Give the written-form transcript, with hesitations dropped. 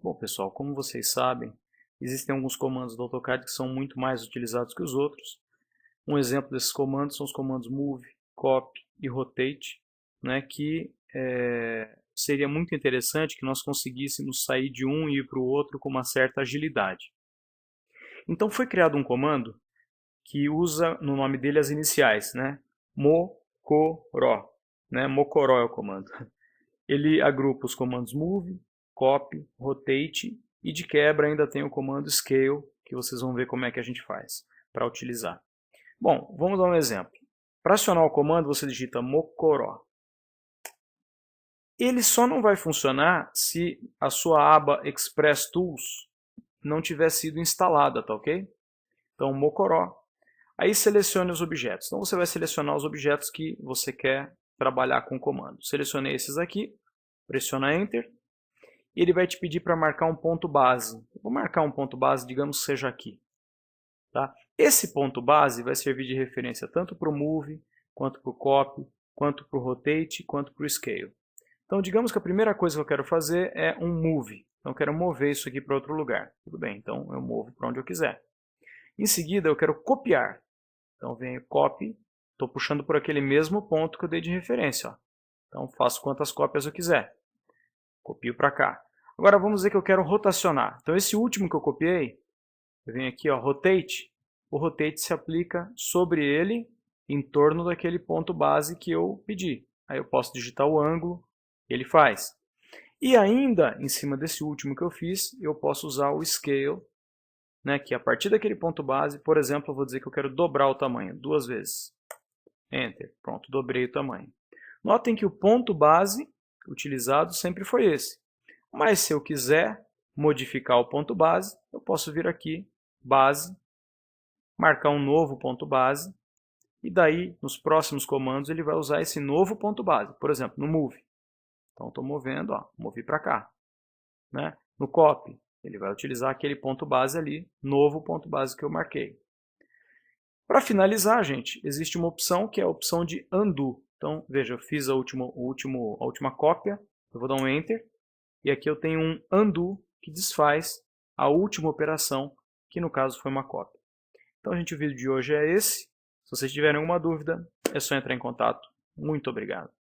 Bom, pessoal, como vocês sabem, existem alguns comandos do AutoCAD que são muito mais utilizados que os outros. Um exemplo desses comandos são os comandos Move, Copy e Rotate, né, que seria muito interessante que nós conseguíssemos sair de um e ir para o outro com uma certa agilidade. Então foi criado um comando que usa no nome dele as iniciais, né? Mocoró. Né? Mocoró é o comando. Ele agrupa os comandos Move, Copy, Rotate e de quebra ainda tem o comando Scale, que vocês vão ver como é que a gente faz para utilizar. Bom, vamos dar um exemplo. Para acionar o comando você digita Mocoró. Ele só não vai funcionar se a sua aba Express Tools não tiver sido instalada, tá ok? Então Mocoró. Aí selecione os objetos. Então você vai selecionar os objetos que você quer trabalhar com o comando. Selecionei esses aqui, pressiona Enter. E ele vai te pedir para marcar um ponto base. Eu vou marcar um ponto base, digamos que seja aqui. Tá? Esse ponto base vai servir de referência tanto para o Move, quanto para o Copy, quanto para o Rotate, quanto para o Scale. Então digamos que a primeira coisa que eu quero fazer é um Move. Então eu quero mover isso aqui para outro lugar. Tudo bem, então eu movo para onde eu quiser. Em seguida eu quero copiar. Então venho Copy, estou puxando por aquele mesmo ponto que eu dei de referência. Ó. Então faço quantas cópias eu quiser. Copio para cá. Agora vamos dizer que eu quero rotacionar. Então esse último que eu copiei, eu venho aqui, ó, Rotate. O Rotate se aplica sobre ele, em torno daquele ponto base que eu pedi. Aí eu posso digitar o ângulo, ele faz. E ainda, em cima desse último que eu fiz, eu posso usar o Scale, né, que a partir daquele ponto base, por exemplo, eu vou dizer que eu quero dobrar o tamanho, 2 vezes. Enter. Pronto, dobrei o tamanho. Notem que o ponto base utilizado sempre foi esse. Mas se eu quiser modificar o ponto base, eu posso vir aqui, base, marcar um novo ponto base, e daí, nos próximos comandos, ele vai usar esse novo ponto base. Por exemplo, no Move. Então, estou movendo, ó, movi para cá. Né? No Copy, ele vai utilizar aquele ponto base ali, novo ponto base que eu marquei. Para finalizar, gente, existe uma opção que é a opção de Undo. Então, veja, eu fiz a última cópia, eu vou dar um Enter, e aqui eu tenho um Undo que desfaz a última operação, que no caso foi uma cópia. Então, gente, o vídeo de hoje é esse. Se vocês tiverem alguma dúvida, é só entrar em contato. Muito obrigado.